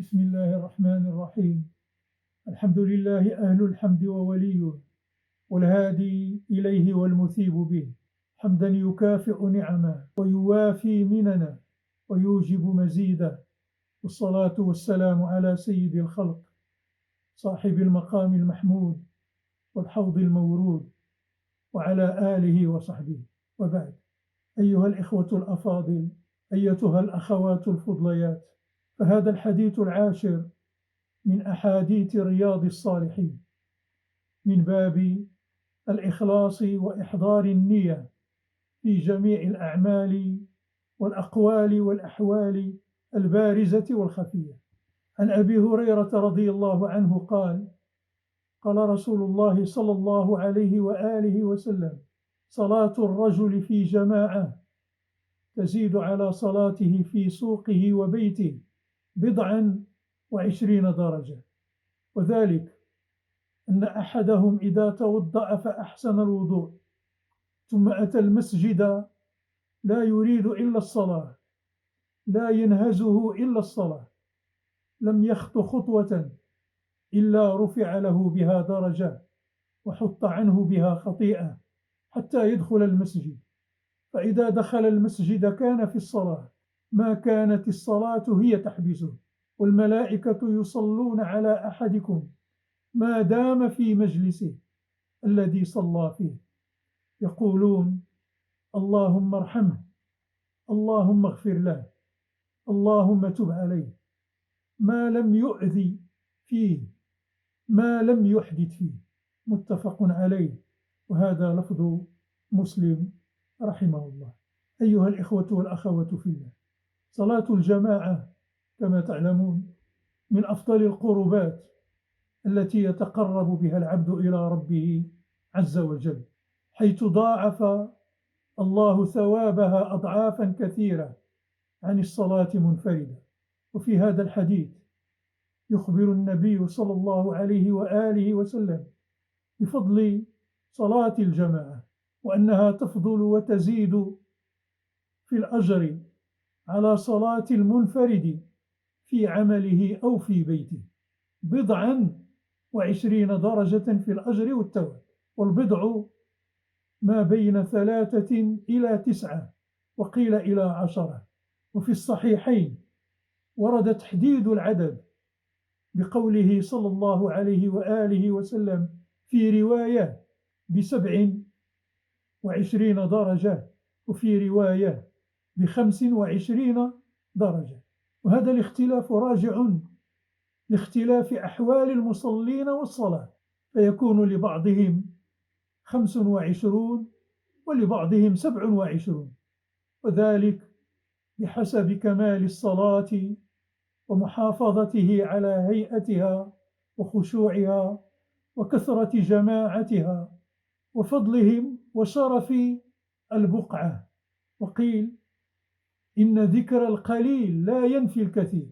بسم الله الرحمن الرحيم. الحمد لله أهل الحمد ووليه، والهادي إليه والمثيب به، حمدا يكافئ نعمه ويوافي مننا ويوجب مزيدا. والصلاة والسلام على سيد الخلق، صاحب المقام المحمود والحوض المورود، وعلى آله وصحبه، وبعد. أيها الإخوة الأفاضل، أيتها الأخوات الفضليات، فهذا الحديث العاشر من أحاديث رياض الصالحين من باب الإخلاص وإحضار النية في جميع الأعمال والأقوال والأحوال البارزة والخفية. عن أبي هريرة رضي الله عنه قال: قال رسول الله صلى الله عليه وآله وسلم: صلاة الرجل في جماعة تزيد على صلاته في سوقه وبيته 27 درجة، وذلك أن أحدهم إذا توضأ فأحسن الوضوء ثم أتى المسجد لا يريد إلا الصلاة، لا ينهزه إلا الصلاة، لم يخط خطوة إلا رفع له بها درجة وحط عنه بها خطيئة حتى يدخل المسجد. فإذا دخل المسجد كان في الصلاة ما كانت الصلاة هي تحبسه، والملائكة يصلون على أحدكم ما دام في مجلسه الذي صلى فيه، يقولون: اللهم ارحمه، اللهم اغفر له، اللهم تب عليه، ما لم يؤذي فيه، ما لم يحدث فيه. متفق عليه، وهذا لفظ مسلم رحمه الله. أيها الإخوة والأخوات في الله، صلاة الجماعة كما تعلمون من أفضل القربات التي يتقرب بها العبد إلى ربه عز وجل، حيث ضاعف الله ثوابها أضعافا كثيرة عن الصلاة منفردة. وفي هذا الحديث يخبر النبي صلى الله عليه وآله وسلم بفضل صلاة الجماعة، وأنها تفضل وتزيد في الأجر على صلاة المنفرد في عمله أو في بيته 27 درجة في الأجر والثواب. والبضع ما بين 3 إلى 9 وقيل إلى 10. وفي الصحيحين ورد تحديد العدد بقوله صلى الله عليه وآله وسلم في رواية 27 درجة، وفي رواية 25 درجة. وهذا الاختلاف راجع لاختلاف أحوال المصلين والصلاة، فيكون لبعضهم 25 ولبعضهم 27، وذلك بحسب كمال الصلاة ومحافظته على هيئتها وخشوعها وكثرة جماعتها وفضلهم وشرف البقعة. وقيل: إن ذكر القليل لا ينفي الكثير،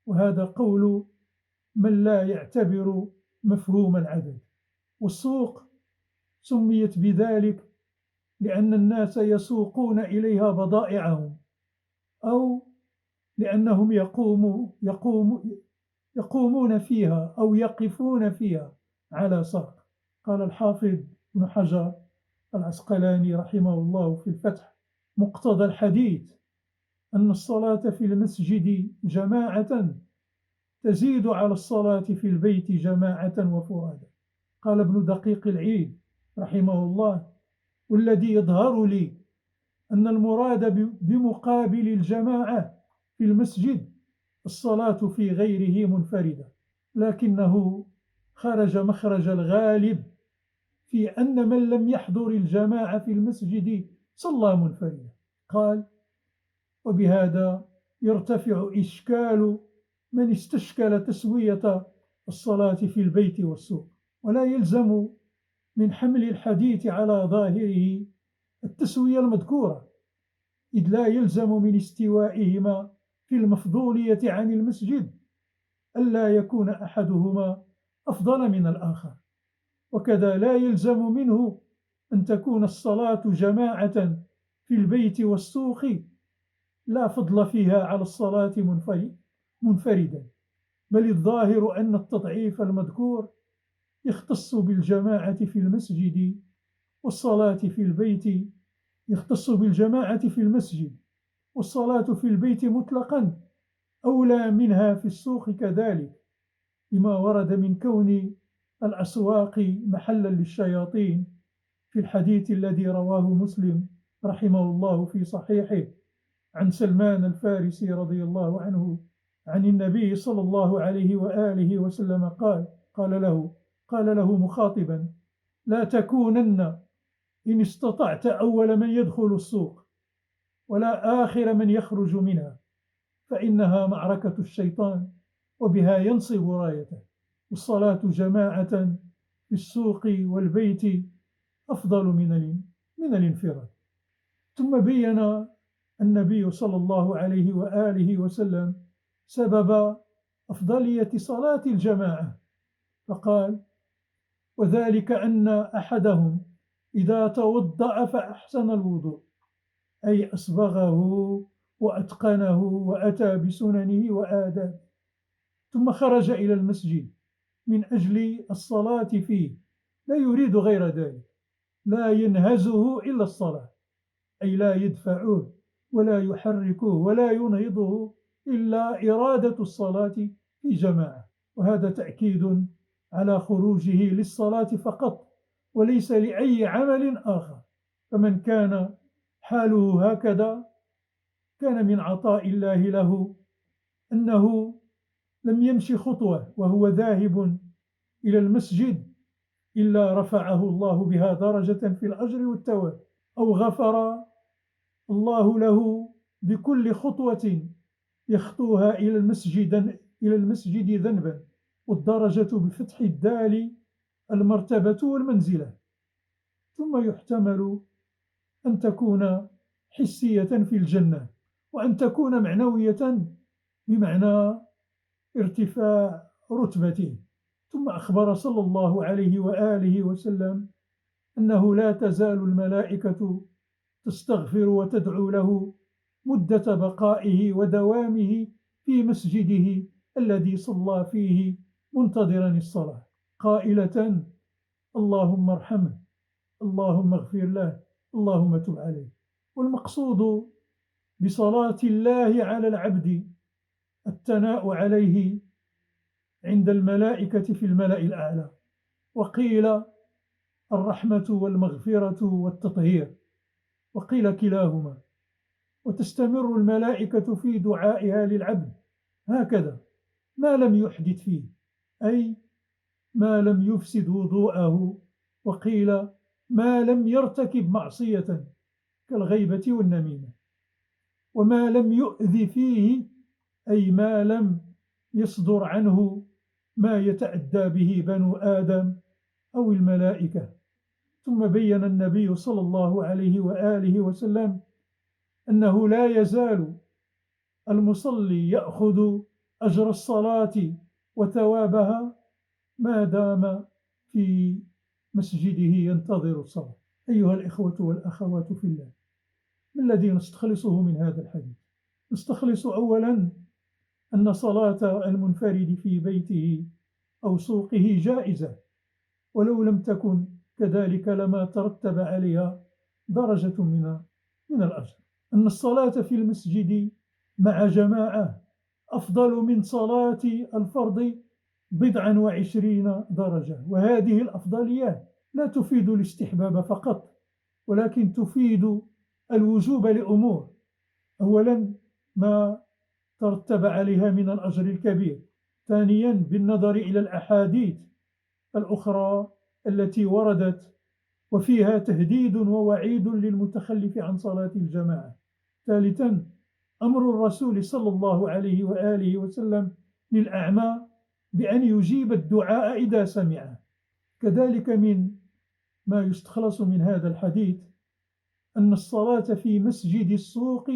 وهذا قول من لا يعتبر مفهوم العدد. والسوق سميت بذلك لأن الناس يسوقون إليها بضائعهم، أو لأنهم يقومون فيها أو يقفون فيها على ساق. قال الحافظ ابن حجر العسقلاني رحمه الله في الفتح: مقتضى الحديث أن الصلاة في المسجد جماعة تزيد على الصلاة في البيت جماعة وفرادا. قال ابن دقيق العيد رحمه الله: والذي يظهر لي أن المراد بمقابل الجماعة في المسجد الصلاة في غيره منفردة، لكنه خرج مخرج الغالب في أن من لم يحضر الجماعة في المسجد صلى منفردا. قال: وبهذا يرتفع إشكال من استشكل تسوية الصلاة في البيت والسوق، ولا يلزم من حمل الحديث على ظاهره التسوية المذكورة، إذ لا يلزم من استوائهما في المفضولية عن المسجد ألا يكون أحدهما أفضل من الآخر، وكذا لا يلزم منه أن تكون الصلاة جماعة في البيت والسوق لا فضل فيها على الصلاة منفردا، بل الظاهر أن التضعيف المذكور يختص بالجماعة في المسجد والصلاة في البيت، يختص بالجماعة في المسجد، والصلاة في البيت مطلقا أولى منها في السوق كذلك، لما ورد من كون الأسواق محلا للشياطين في الحديث الذي رواه مسلم رحمه الله في صحيحه عن سلمان الفارسي رضي الله عنه عن النبي صلى الله عليه وآله وسلم قال له مخاطبا: لا تكونن إن استطعت أول من يدخل السوق ولا آخر من يخرج منها، فإنها معركة الشيطان وبها ينصب رايته، والصلاة جماعة في السوق والبيت أفضل من الانفراد. ثم بين النبي صلى الله عليه وآله وسلم سبب أفضلية صلاة الجماعة، فقال: وذلك أن أحدهم إذا توضأ فأحسن الوضوء، أي أسبغه وأتقنه وأتى بسننه وآدابه، ثم خرج إلى المسجد من أجل الصلاة فيه، لا يريد غير ذلك، لا ينهزه إلا الصلاة، أي لا يدفعه ولا يحركه ولا ينهضه إلا إرادة الصلاة في جماعة. وهذا تأكيد على خروجه للصلاة فقط وليس لأي عمل آخر، فمن كان حاله هكذا كان من عطاء الله له أنه لم يمشي خطوة وهو ذاهب إلى المسجد إلا رفعه الله بها درجة في الأجر والثواب، أو غفر الله له بكل خطوة يخطوها إلى المسجد ذنبا، والدرجة بفتح الدال المرتبة والمنزلة. ثم يحتمل أن تكون حسية في الجنة، وأن تكون معنوية بمعنى ارتفاع رتبته. ثم أخبر صلى الله عليه وآله وسلم أنه لا تزال الملائكة تستغفر وتدعو له مدة بقائه ودوامه في مسجده الذي صلى فيه منتظرا الصلاة، قائلة: اللهم ارحمه، اللهم اغفر له، اللهم تب عليه. والمقصود بصلاة الله على العبد الثناء عليه عند الملائكة في الملأ الأعلى، وقيل الرحمة والمغفرة والتطهير، وقيل كلاهما. وتستمر الملائكة في دعائها للعبد هكذا ما لم يحدث فيه، أي ما لم يفسد وضوءه، وقيل ما لم يرتكب معصية كالغيبة والنميمة، وما لم يؤذي فيه، أي ما لم يصدر عنه ما يتأدى به بنو آدم أو الملائكة. ثم بين النبي صلى الله عليه وآله وسلم أنه لا يزال المصلي يأخذ أجر الصلاة وثوابها ما دام في مسجده ينتظر الصلاة. أيها الإخوة والأخوات في الله، ما الذي نستخلصه من هذا الحديث؟ نستخلص أولا أن صلاة المنفرد في بيته أو سوقه جائزة، ولو لم تكن كذلك لما ترتب عليها درجة من الأجر. أن الصلاة في المسجد مع جماعة أفضل من صلاة الفرض 20 درجة، وهذه الأفضليات لا تفيد الاستحباب فقط، ولكن تفيد الوجوب لأمور: أولا ما ترتب عليها من الأجر الكبير، ثانيا بالنظر إلى الأحاديث الأخرى التي وردت وفيها تهديد ووعيد للمتخلف عن صلاة الجماعة، ثالثا أمر الرسول صلى الله عليه وآله وسلم للأعمى بأن يجيب الدعاء إذا سمعه. كذلك من ما يستخلص من هذا الحديث أن الصلاة في مسجد السوق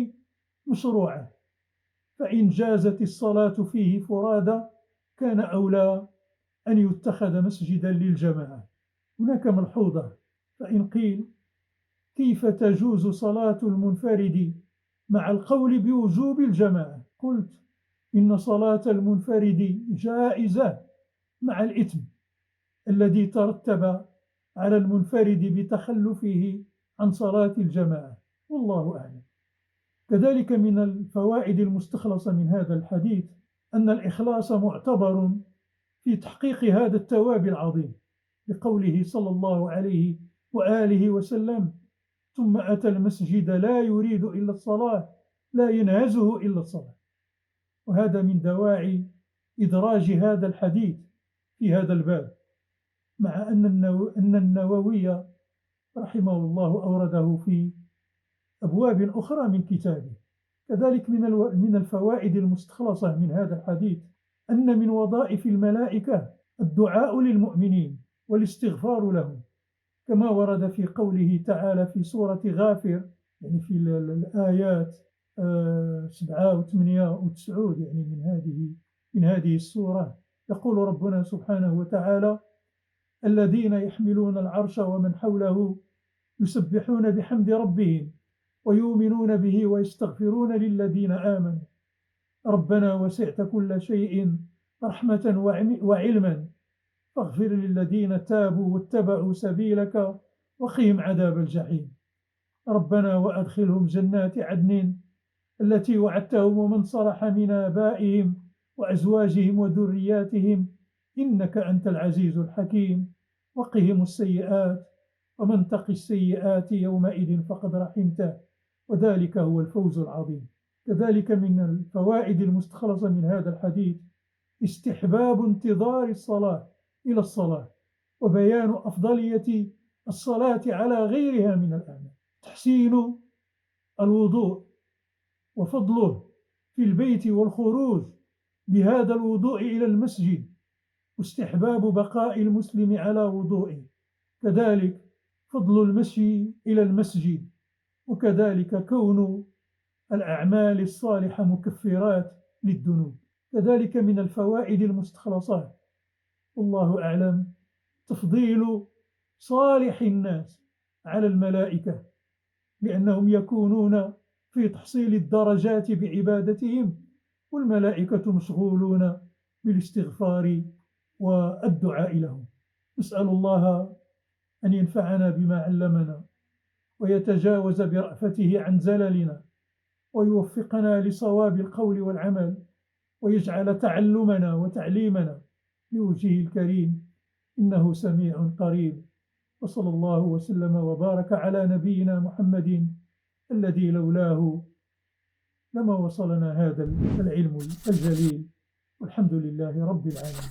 مشروعة، فإن جازت الصلاة فيه فرادى كان أولى أن يتخذ مسجدا للجماعة. هناك ملحوظة: فإن قيل كيف تجوز صلاة المنفرد مع القول بوجوب الجماعة؟ قلت: إن صلاة المنفرد جائزة مع الإثم الذي ترتب على المنفرد بتخلفه عن صلاة الجماعة، والله أعلم. كذلك من الفوائد المستخلصة من هذا الحديث أن الإخلاص معتبر في تحقيق هذا الثواب العظيم، بقوله صلى الله عليه وآله وسلم: ثم أتى المسجد لا يريد إلا الصلاة لا ينهزه إلا الصلاة. وهذا من دواعي إدراج هذا الحديث في هذا الباب، مع أن النووي رحمه الله أورده في أبواب أخرى من كتابه. كذلك من الفوائد المستخلصة من هذا الحديث أن من وظائف الملائكة الدعاء للمؤمنين والاستغفار لهم، كما ورد في قوله تعالى في سورة غافر، يعني في الآيات 7 و8 و9 يعني من هذه السورة، يقول ربنا سبحانه وتعالى: الذين يحملون العرش ومن حوله يسبحون بحمد ربهم ويؤمنون به ويستغفرون للذين آمنوا ربنا وسعت كل شيء رحمة وعلما فاغفر للذين تابوا واتبعوا سبيلك وقهم عذاب الجحيم ربنا وأدخلهم جنات عدن التي وعدتهم ومن صلح من آبائهم وأزواجهم وذرياتهم إنك أنت العزيز الحكيم وقهم السيئات ومن تق السيئات يومئذ فقد رحمته وذلك هو الفوز العظيم. كذلك من الفوائد المستخلصة من هذا الحديث استحباب انتظار الصلاة إلى الصلاة، وبيان أفضلية الصلاة على غيرها من الأعمال، تحسين الوضوء وفضله في البيت والخروج بهذا الوضوء إلى المسجد، واستحباب بقاء المسلم على وضوئه، كذلك فضل المشي إلى المسجد، وكذلك كون الأعمال الصالحة مكفرات للذنوب. كذلك من الفوائد المستخلصات والله أعلم تفضيل صالح الناس على الملائكة، لأنهم يكونون في تحصيل الدرجات بعبادتهم، والملائكة مشغولون بالاستغفار والدعاء لهم. نسأل الله أن ينفعنا بما علمنا ويتجاوز برأفته عن زللنا ويوفقنا لصواب القول والعمل ويجعل تعلمنا وتعليمنا لوجهه الكريم إنه سميع قريب. وصلى الله وسلم وبارك على نبينا محمد الذي لولاه لما وصلنا هذا العلم الجليل، والحمد لله رب العالمين.